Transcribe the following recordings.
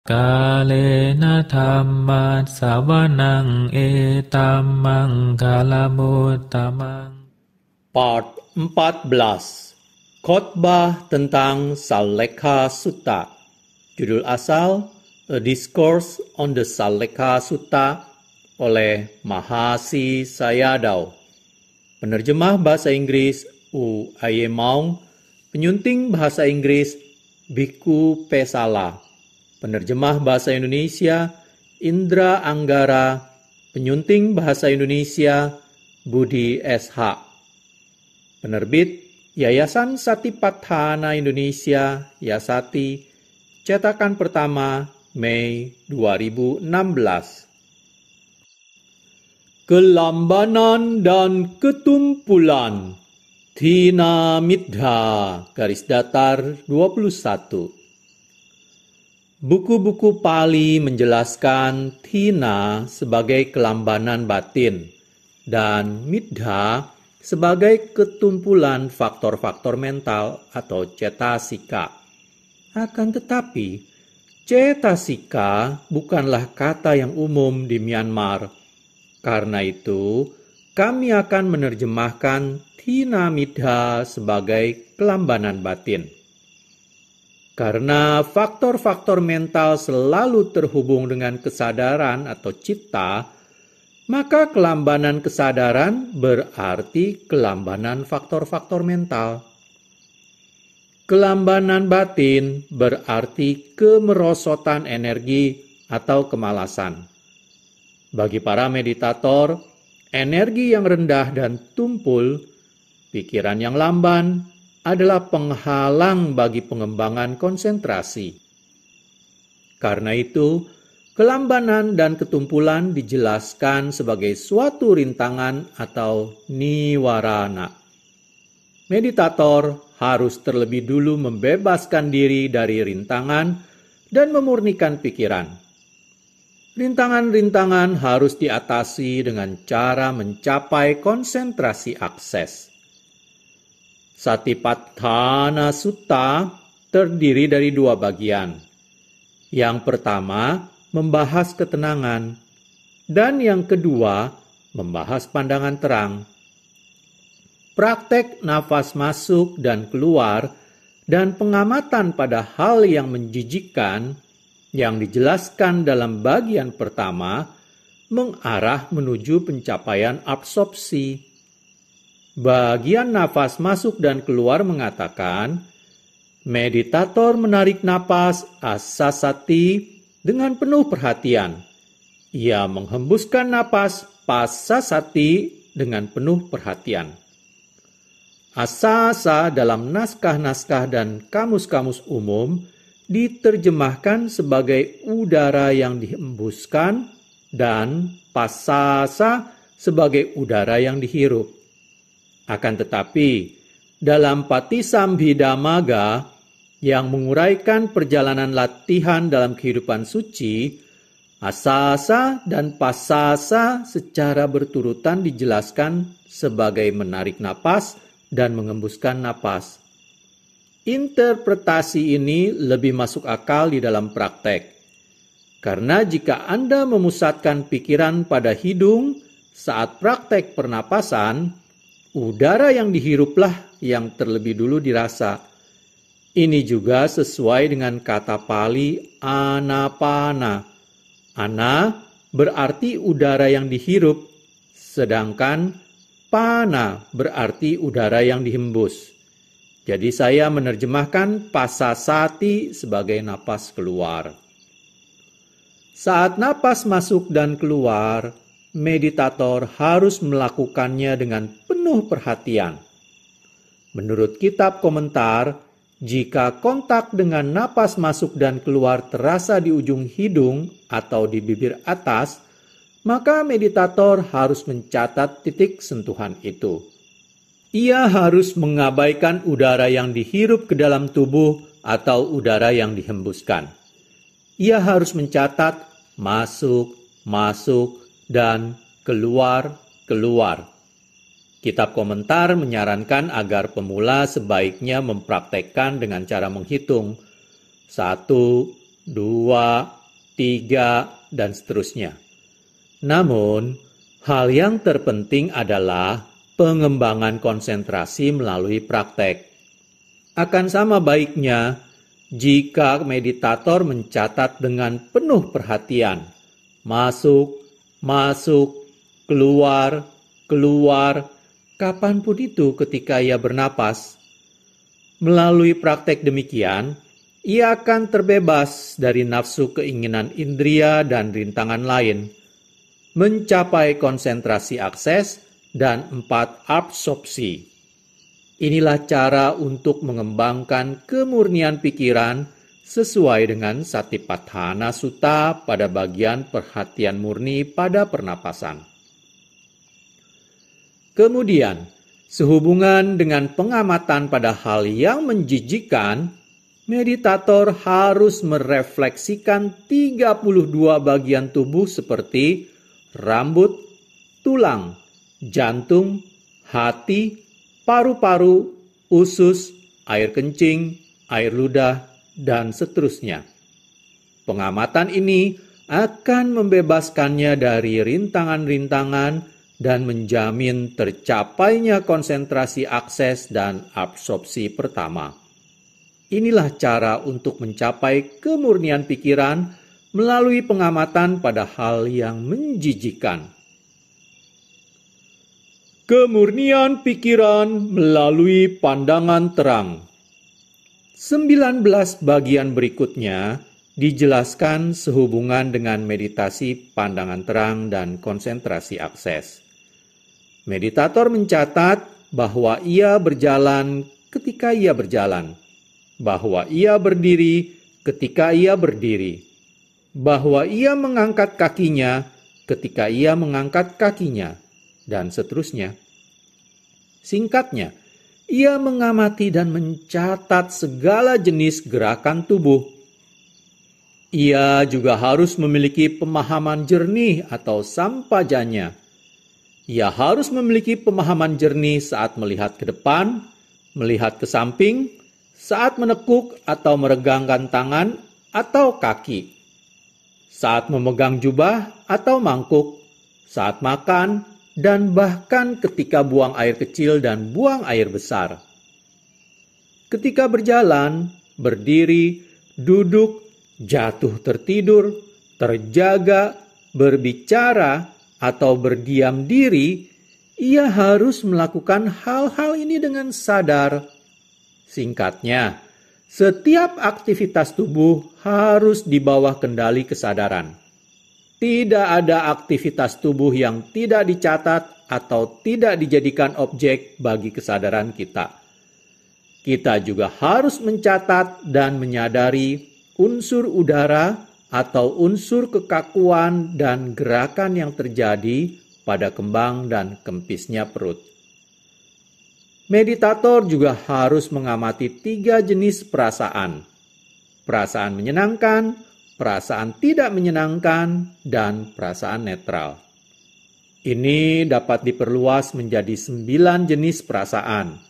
Kalena dhamma sawanang etamang kalamutamang. Part 14. Khotbah tentang Sallekha Sutta. Judul asal A Discourse on the Sallekha Sutta oleh Mahasi Sayadaw. Penerjemah bahasa Inggris U. Aye Maung. Penyunting bahasa Inggris Biku Pesala. Penerjemah bahasa Indonesia Indra Anggara. Penyunting bahasa Indonesia Budi S.H. Penerbit Yayasan Satipatthana Indonesia Yasati. Cetakan pertama Mei 2016. Kelambanan dan ketumpulan. Thina Middha _21. Buku-buku Pali menjelaskan thina sebagai kelambanan batin dan middha sebagai ketumpulan faktor-faktor mental atau cetasika. Akan tetapi, cetasika bukanlah kata yang umum di Myanmar. Karena itu, kami akan menerjemahkan thina middha sebagai kelambanan batin. Karena faktor-faktor mental selalu terhubung dengan kesadaran atau citta, maka kelambanan kesadaran berarti kelambanan faktor-faktor mental. Kelambanan batin berarti kemerosotan energi atau kemalasan. Bagi para meditator, energi yang rendah dan tumpul, pikiran yang lamban, adalah penghalang bagi pengembangan konsentrasi. Karena itu, kelambanan dan ketumpulan dijelaskan sebagai suatu rintangan atau niwarana. Meditator harus terlebih dulu membebaskan diri dari rintangan dan memurnikan pikiran. Rintangan-rintangan harus diatasi dengan cara mencapai konsentrasi akses. Satipatthana Sutta terdiri dari 2 bagian. Yang pertama membahas ketenangan, dan yang kedua membahas pandangan terang. Praktek nafas masuk dan keluar dan pengamatan pada hal yang menjijikkan yang dijelaskan dalam bagian pertama mengarah menuju pencapaian absorpsi. Bagian nafas masuk dan keluar mengatakan, meditator menarik napas asasati dengan penuh perhatian. Ia menghembuskan napas pasasati dengan penuh perhatian. Asasa dalam naskah-naskah dan kamus-kamus umum diterjemahkan sebagai udara yang dihembuskan dan pasasa sebagai udara yang dihirup. Akan tetapi, dalam Patisambhidamagga yang menguraikan perjalanan latihan dalam kehidupan suci, asasa dan pasasa secara berturutan dijelaskan sebagai menarik napas dan mengembuskan napas. Interpretasi ini lebih masuk akal di dalam praktek. Karena jika Anda memusatkan pikiran pada hidung saat praktek pernapasan, udara yang dihiruplah yang terlebih dulu dirasa. Ini juga sesuai dengan kata Pali anapana. Ana berarti udara yang dihirup, sedangkan pana berarti udara yang dihembus. Jadi saya menerjemahkan pasasati sebagai napas keluar. Saat napas masuk dan keluar, meditator harus melakukannya dengan penuh perhatian. Menurut kitab komentar, jika kontak dengan napas masuk dan keluar terasa di ujung hidung atau di bibir atas, maka meditator harus mencatat titik sentuhan itu. Ia harus mengabaikan udara yang dihirup ke dalam tubuh atau udara yang dihembuskan. Ia harus mencatat masuk, dan keluar. Kitab komentar menyarankan agar pemula sebaiknya mempraktekkan dengan cara menghitung 1, 2, 3, dan seterusnya. Namun, hal yang terpenting adalah pengembangan konsentrasi melalui praktek. Akan sama baiknya jika meditator mencatat dengan penuh perhatian, masuk, keluar, kapanpun itu ketika ia bernapas. Melalui praktek demikian, ia akan terbebas dari nafsu keinginan indria dan rintangan lain, mencapai konsentrasi akses dan 4 absorpsi. Inilah cara untuk mengembangkan kemurnian pikiran sesuai dengan Satipatthana Sutta pada bagian perhatian murni pada pernapasan. Kemudian, sehubungan dengan pengamatan pada hal yang menjijikkan, meditator harus merefleksikan 32 bagian tubuh seperti rambut, tulang, jantung, hati, paru-paru, usus, air kencing, air ludah, dan seterusnya. Pengamatan ini akan membebaskannya dari rintangan-rintangan dan menjamin tercapainya konsentrasi akses dan absorpsi pertama. Inilah cara untuk mencapai kemurnian pikiran melalui pengamatan pada hal yang menjijikkan. Kemurnian pikiran melalui pandangan terang. 19 bagian berikutnya dijelaskan sehubungan dengan meditasi pandangan terang dan konsentrasi akses. Meditator mencatat bahwa ia berjalan ketika ia berjalan, bahwa ia berdiri ketika ia berdiri, bahwa ia mengangkat kakinya ketika ia mengangkat kakinya, dan seterusnya. Singkatnya, ia mengamati dan mencatat segala jenis gerakan tubuh. Ia juga harus memiliki pemahaman jernih atau sampajanya. Ia harus memiliki pemahaman jernih saat melihat ke depan, melihat ke samping, saat menekuk atau meregangkan tangan atau kaki, saat memegang jubah atau mangkuk, saat makan, dan bahkan ketika buang air kecil dan buang air besar. Ketika berjalan, berdiri, duduk, jatuh tertidur, terjaga, berbicara, atau berdiam diri, ia harus melakukan hal-hal ini dengan sadar. Singkatnya, setiap aktivitas tubuh harus di bawah kendali kesadaran. Tidak ada aktivitas tubuh yang tidak dicatat atau tidak dijadikan objek bagi kesadaran kita. Kita juga harus mencatat dan menyadari unsur udara atau unsur kekakuan dan gerakan yang terjadi pada kembang dan kempisnya perut. Meditator juga harus mengamati 3 jenis perasaan. Perasaan menyenangkan, perasaan tidak menyenangkan, dan perasaan netral. Ini dapat diperluas menjadi 9 jenis perasaan.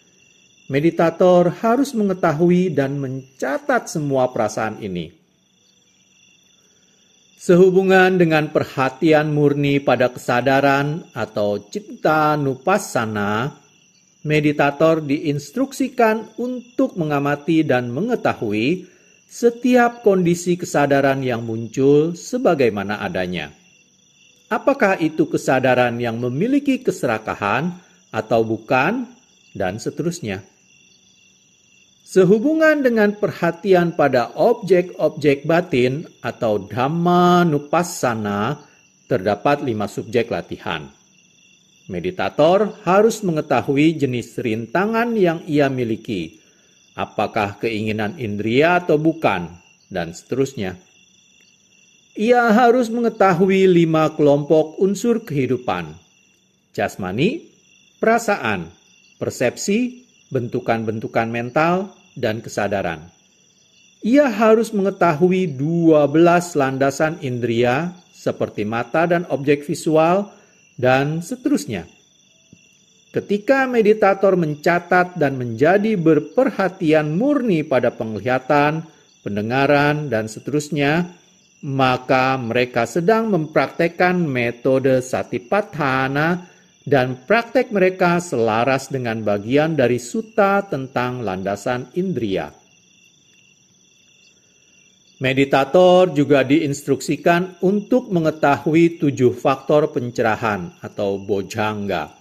Meditator harus mengetahui dan mencatat semua perasaan ini. Sehubungan dengan perhatian murni pada kesadaran atau citta nupassana, meditator diinstruksikan untuk mengamati dan mengetahui setiap kondisi kesadaran yang muncul sebagaimana adanya. Apakah itu kesadaran yang memiliki keserakahan atau bukan, dan seterusnya. Sehubungan dengan perhatian pada objek-objek batin atau dhamma nupassana, terdapat 5 subjek latihan. Meditator harus mengetahui jenis rintangan yang ia miliki, apakah keinginan indria atau bukan, dan seterusnya. Ia harus mengetahui 5 kelompok unsur kehidupan: jasmani, perasaan, persepsi, bentukan-bentukan mental, dan kesadaran. Ia harus mengetahui 12 landasan indria seperti mata dan objek visual, dan seterusnya. Ketika meditator mencatat dan menjadi berperhatian murni pada penglihatan, pendengaran, dan seterusnya, maka mereka sedang mempraktekkan metode Satipatthana dan praktek mereka selaras dengan bagian dari sutta tentang landasan indria. Meditator juga diinstruksikan untuk mengetahui 7 faktor pencerahan atau bojjhanga.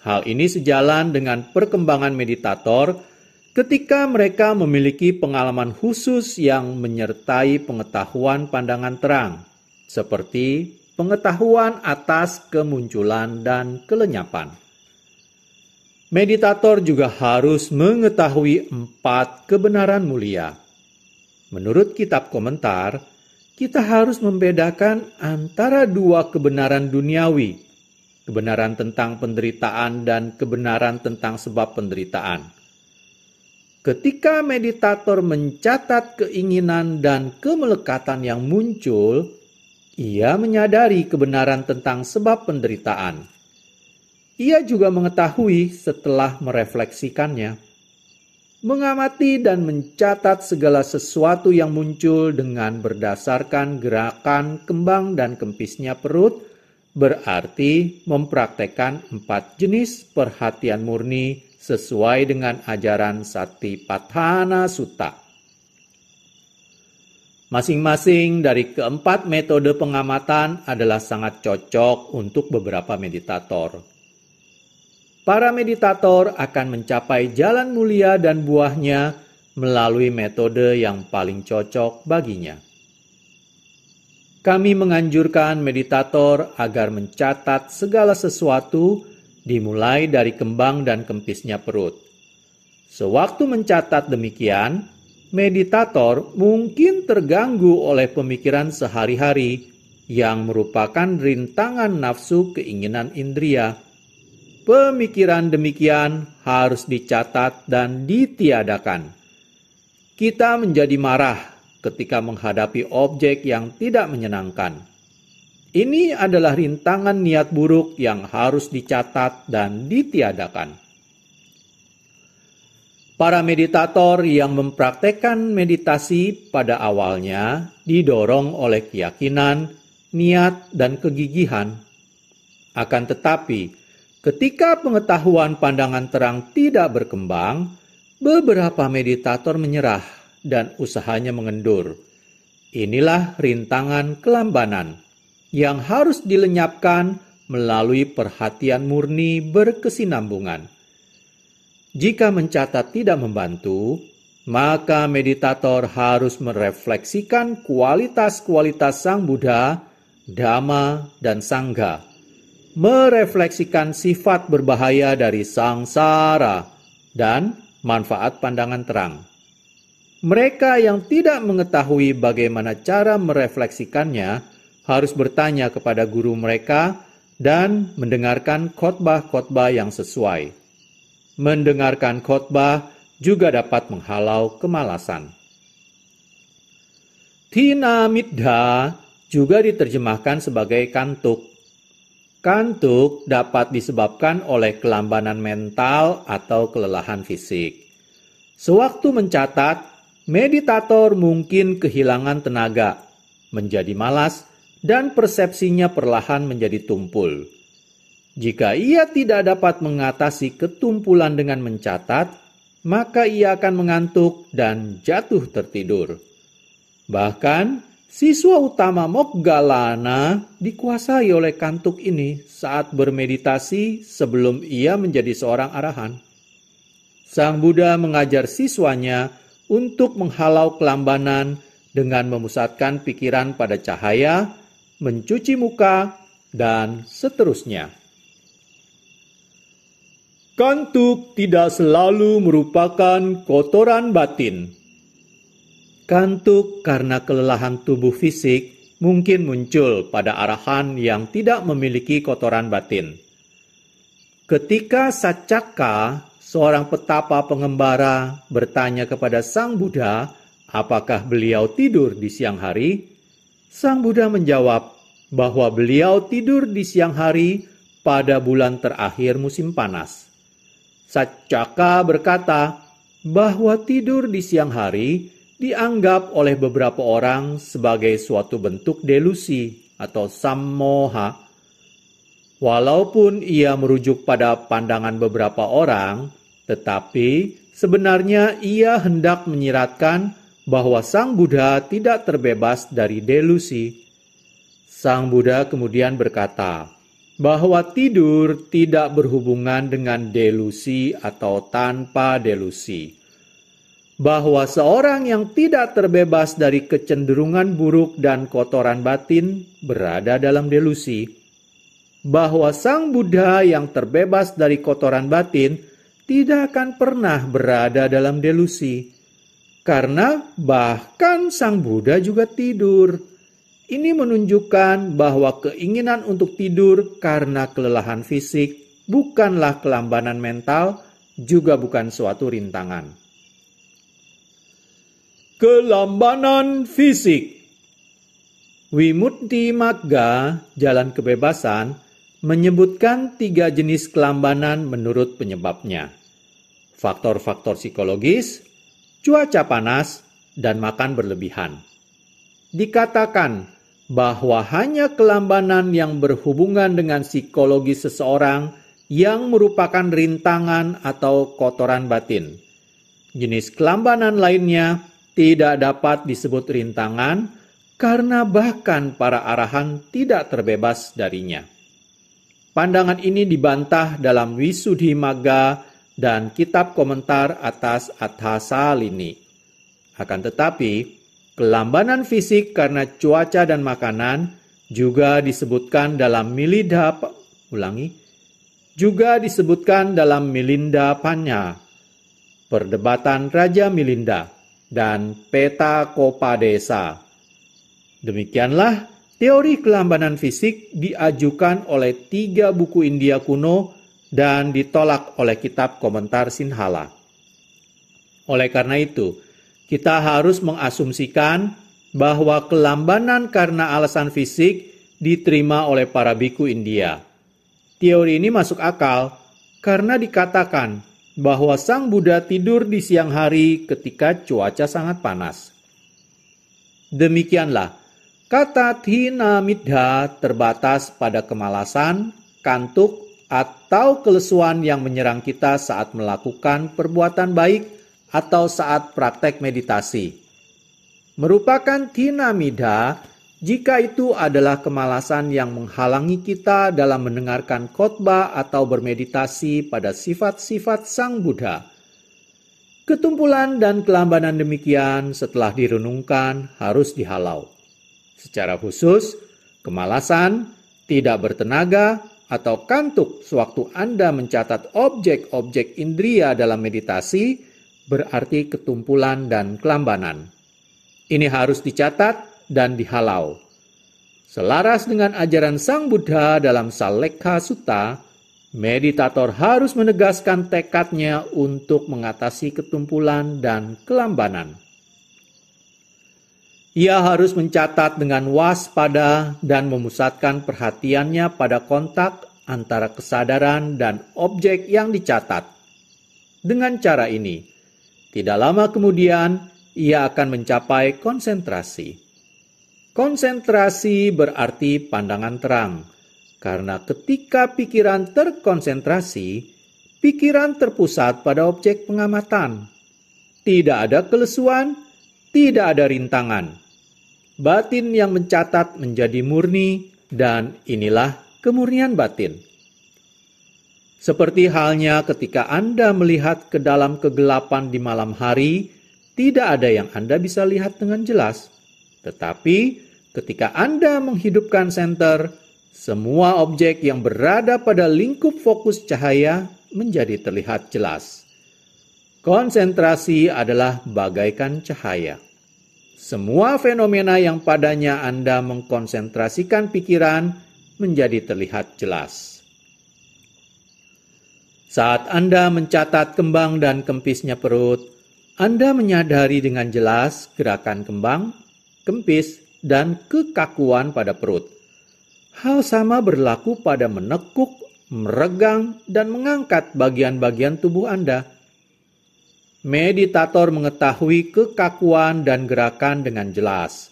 Hal ini sejalan dengan perkembangan meditator ketika mereka memiliki pengalaman khusus yang menyertai pengetahuan pandangan terang, seperti pengetahuan atas kemunculan dan kelenyapan. Meditator juga harus mengetahui 4 kebenaran mulia. Menurut kitab komentar, kita harus membedakan antara 2 kebenaran duniawi, kebenaran tentang penderitaan dan kebenaran tentang sebab penderitaan. Ketika meditator mencatat keinginan dan kemelekatan yang muncul, ia menyadari kebenaran tentang sebab penderitaan. Ia juga mengetahui setelah merefleksikannya. Mengamati dan mencatat segala sesuatu yang muncul dengan berdasarkan gerakan kembang dan kempisnya perut berarti mempraktekkan 4 jenis perhatian murni sesuai dengan ajaran Satipatthana Sutta. Masing-masing dari keempat metode pengamatan adalah sangat cocok untuk beberapa meditator. Para meditator akan mencapai jalan mulia dan buahnya melalui metode yang paling cocok baginya. Kami menganjurkan meditator agar mencatat segala sesuatu dimulai dari kembang dan kempisnya perut. Sewaktu mencatat demikian, meditator mungkin terganggu oleh pemikiran sehari-hari yang merupakan rintangan nafsu keinginan indria. Pemikiran demikian harus dicatat dan ditiadakan. Kita menjadi marah ketika menghadapi objek yang tidak menyenangkan. Ini adalah rintangan niat buruk yang harus dicatat dan ditiadakan. Para meditator yang mempraktekkan meditasi pada awalnya didorong oleh keyakinan, niat, dan kegigihan. Akan tetapi, ketika pengetahuan pandangan terang tidak berkembang, beberapa meditator menyerah dan usahanya mengendur. Inilah rintangan kelambanan yang harus dilenyapkan melalui perhatian murni berkesinambungan. Jika mencatat tidak membantu, maka meditator harus merefleksikan kualitas-kualitas Sang Buddha, Dhamma, dan Sangha. Merefleksikan sifat berbahaya dari sangsara dan manfaat pandangan terang. Mereka yang tidak mengetahui bagaimana cara merefleksikannya harus bertanya kepada guru mereka dan mendengarkan khotbah-khotbah yang sesuai. Mendengarkan khotbah juga dapat menghalau kemalasan. Thina middha juga diterjemahkan sebagai kantuk. Kantuk dapat disebabkan oleh kelambanan mental atau kelelahan fisik. Sewaktu mencatat, meditator mungkin kehilangan tenaga, menjadi malas, dan persepsinya perlahan menjadi tumpul. Jika ia tidak dapat mengatasi ketumpulan dengan mencatat, maka ia akan mengantuk dan jatuh tertidur. Bahkan, siswa utama Moggallana dikuasai oleh kantuk ini saat bermeditasi sebelum ia menjadi seorang arahan. Sang Buddha mengajar siswanya untuk menghalau kelambanan dengan memusatkan pikiran pada cahaya, mencuci muka, dan seterusnya. Kantuk tidak selalu merupakan kotoran batin. Kantuk karena kelelahan tubuh fisik mungkin muncul pada arahan yang tidak memiliki kotoran batin. Ketika Saccaka, seorang petapa pengembara, bertanya kepada Sang Buddha apakah beliau tidur di siang hari, Sang Buddha menjawab bahwa beliau tidur di siang hari pada bulan terakhir musim panas. Saccaka berkata bahwa tidur di siang hari dianggap oleh beberapa orang sebagai suatu bentuk delusi atau sammoha. Walaupun ia merujuk pada pandangan beberapa orang, tetapi sebenarnya ia hendak menyiratkan bahwa Sang Buddha tidak terbebas dari delusi. Sang Buddha kemudian berkata bahwa tidur tidak berhubungan dengan delusi atau tanpa delusi. Bahwa seorang yang tidak terbebas dari kecenderungan buruk dan kotoran batin berada dalam delusi. Bahwa Sang Buddha yang terbebas dari kotoran batin tidak akan pernah berada dalam delusi. Karena bahkan Sang Buddha juga tidur. Ini menunjukkan bahwa keinginan untuk tidur karena kelelahan fisik bukanlah kelambanan mental, juga bukan suatu rintangan. Kelambanan fisik. Wimuttimagga, jalan kebebasan, menyebutkan 3 jenis kelambanan menurut penyebabnya. Faktor-faktor psikologis, cuaca panas, dan makan berlebihan. Dikatakan bahwa hanya kelambanan yang berhubungan dengan psikologi seseorang yang merupakan rintangan atau kotoran batin. Jenis kelambanan lainnya tidak dapat disebut rintangan karena bahkan para arahan tidak terbebas darinya. Pandangan ini dibantah dalam Visuddhimagga dan kitab komentar atas Atthasalini. Akan tetapi, kelambanan fisik karena cuaca dan makanan juga disebutkan dalam Milinda Panya, Perdebatan Raja Milinda, dan Peta Kopadesa. Demikianlah teori kelambanan fisik diajukan oleh 3 buku India kuno dan ditolak oleh kitab komentar Sinhala. Oleh karena itu, kita harus mengasumsikan bahwa kelambanan karena alasan fisik diterima oleh para biku India. Teori ini masuk akal karena dikatakan bahwa Sang Buddha tidur di siang hari ketika cuaca sangat panas. Demikianlah, kata thinamidha terbatas pada kemalasan, kantuk, atau kelesuan yang menyerang kita saat melakukan perbuatan baik atau saat praktek meditasi. Merupakan thinamidha jika itu adalah kemalasan yang menghalangi kita dalam mendengarkan khotbah atau bermeditasi pada sifat-sifat Sang Buddha. Ketumpulan dan kelambanan demikian setelah direnungkan harus dihalau. Secara khusus, kemalasan, tidak bertenaga, atau kantuk sewaktu Anda mencatat objek-objek indria dalam meditasi berarti ketumpulan dan kelambanan. Ini harus dicatat dan dihalau. Selaras dengan ajaran Sang Buddha dalam Sallekha Sutta, meditator harus menegaskan tekadnya untuk mengatasi ketumpulan dan kelambanan. Ia harus mencatat dengan waspada dan memusatkan perhatiannya pada kontak antara kesadaran dan objek yang dicatat. Dengan cara ini, tidak lama kemudian, ia akan mencapai konsentrasi. Konsentrasi berarti pandangan terang, karena ketika pikiran terkonsentrasi, pikiran terpusat pada objek pengamatan. Tidak ada kelesuan, tidak ada rintangan. Batin yang mencatat menjadi murni, dan inilah kemurnian batin. Seperti halnya ketika Anda melihat ke dalam kegelapan di malam hari, tidak ada yang Anda bisa lihat dengan jelas. Tetapi ketika Anda menghidupkan senter, semua objek yang berada pada lingkup fokus cahaya menjadi terlihat jelas. Konsentrasi adalah bagaikan cahaya. Semua fenomena yang padanya Anda mengkonsentrasikan pikiran menjadi terlihat jelas. Saat Anda mencatat kembang dan kempisnya perut, Anda menyadari dengan jelas gerakan kembang, kempis, dan kekakuan pada perut. Hal sama berlaku pada menekuk, meregang, dan mengangkat bagian-bagian tubuh Anda. meditator mengetahui kekakuan dan gerakan dengan jelas.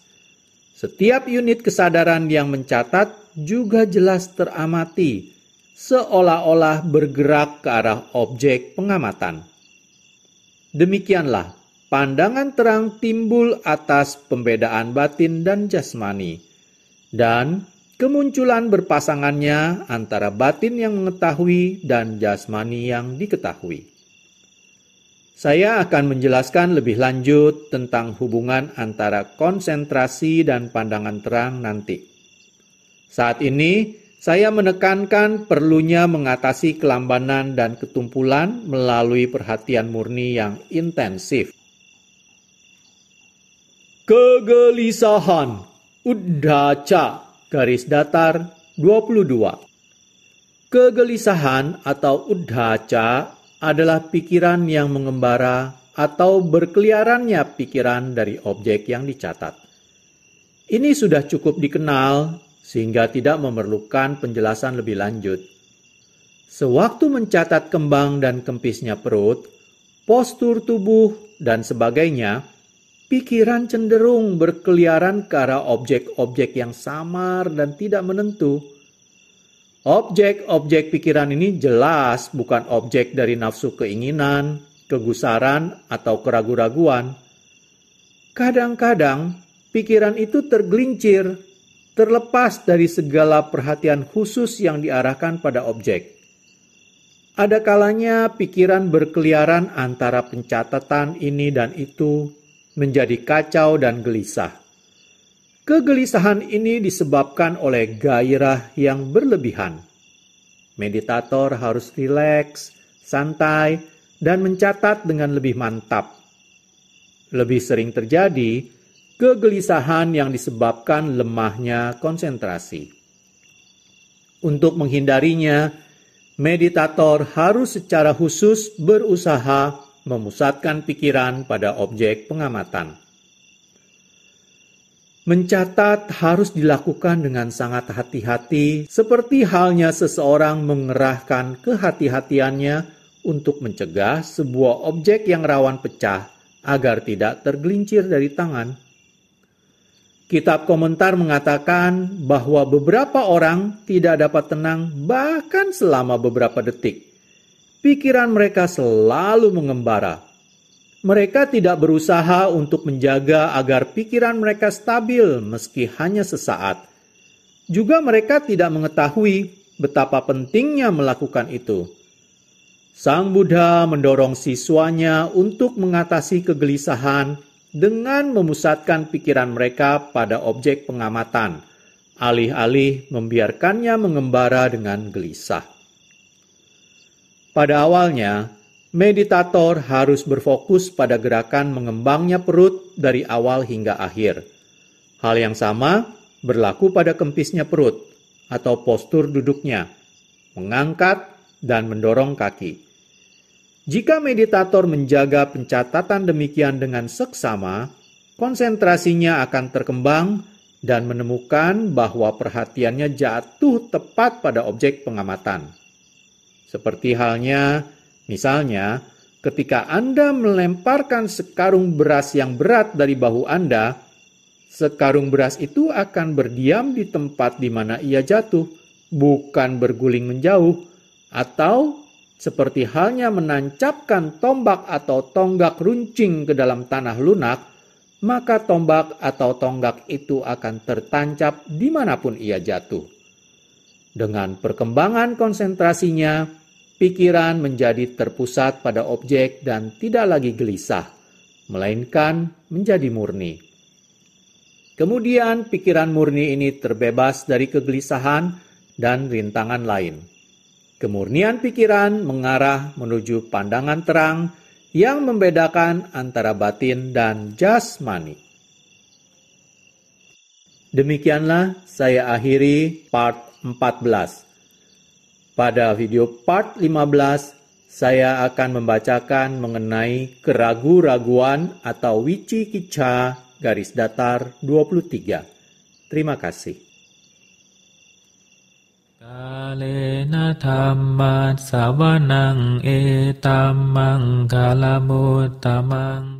Setiap unit kesadaran yang mencatat juga jelas teramati, seolah-olah bergerak ke arah objek pengamatan. Demikianlah, pandangan terang timbul atas pembedaan batin dan jasmani, dan kemunculan berpasangannya antara batin yang mengetahui dan jasmani yang diketahui. Saya akan menjelaskan lebih lanjut tentang hubungan antara konsentrasi dan pandangan terang nanti. Saat ini, saya menekankan perlunya mengatasi kelambanan dan ketumpulan melalui perhatian murni yang intensif. Kegelisahan, Uddhaca, garis datar 22. Kegelisahan atau Uddhaca adalah pikiran yang mengembara atau berkeliarannya pikiran dari objek yang dicatat. Ini sudah cukup dikenal sehingga tidak memerlukan penjelasan lebih lanjut. Sewaktu mencatat kembang dan kempisnya perut, postur tubuh, dan sebagainya, pikiran cenderung berkeliaran ke arah objek-objek yang samar dan tidak menentu. Objek-objek pikiran ini jelas bukan objek dari nafsu keinginan, kegusaran, atau keraguan-raguan. Kadang-kadang, pikiran itu tergelincir, terlepas dari segala perhatian khusus yang diarahkan pada objek. Ada kalanya pikiran berkeliaran antara pencatatan ini dan itu, menjadi kacau dan gelisah. Kegelisahan ini disebabkan oleh gairah yang berlebihan. Meditator harus rileks, santai, dan mencatat dengan lebih mantap. Lebih sering terjadi kegelisahan yang disebabkan lemahnya konsentrasi. Untuk menghindarinya, meditator harus secara khusus berusaha memusatkan pikiran pada objek pengamatan. Mencatat harus dilakukan dengan sangat hati-hati, seperti halnya seseorang mengerahkan kehati-hatiannya untuk mencegah sebuah objek yang rawan pecah agar tidak tergelincir dari tangan. Kitab komentar mengatakan bahwa beberapa orang tidak dapat tenang bahkan selama beberapa detik. Pikiran mereka selalu mengembara. Mereka tidak berusaha untuk menjaga agar pikiran mereka stabil meski hanya sesaat. Juga mereka tidak mengetahui betapa pentingnya melakukan itu. Sang Buddha mendorong siswanya untuk mengatasi kegelisahan dengan memusatkan pikiran mereka pada objek pengamatan, alih-alih membiarkannya mengembara dengan gelisah. Pada awalnya, meditator harus berfokus pada gerakan mengembangnya perut dari awal hingga akhir. Hal yang sama berlaku pada kempisnya perut atau postur duduknya, mengangkat dan mendorong kaki. Jika meditator menjaga pencatatan demikian dengan seksama, konsentrasinya akan terkembang dan menemukan bahwa perhatiannya jatuh tepat pada objek pengamatan. Seperti halnya, misalnya, ketika Anda melemparkan sekarung beras yang berat dari bahu Anda, sekarung beras itu akan berdiam di tempat di mana ia jatuh, bukan berguling menjauh, atau seperti halnya menancapkan tombak atau tonggak runcing ke dalam tanah lunak, maka tombak atau tonggak itu akan tertancap dimanapun ia jatuh. Dengan perkembangan konsentrasinya, pikiran menjadi terpusat pada objek dan tidak lagi gelisah, melainkan menjadi murni. Kemudian pikiran murni ini terbebas dari kegelisahan dan rintangan lain. Kemurnian pikiran mengarah menuju pandangan terang yang membedakan antara batin dan jasmani. Demikianlah saya akhiri part 14. Pada video part 15, saya akan membacakan mengenai keragu-raguan atau wicikicca garis datar 23. Terima kasih. Kalena dhamma savanang etamang kalamutamang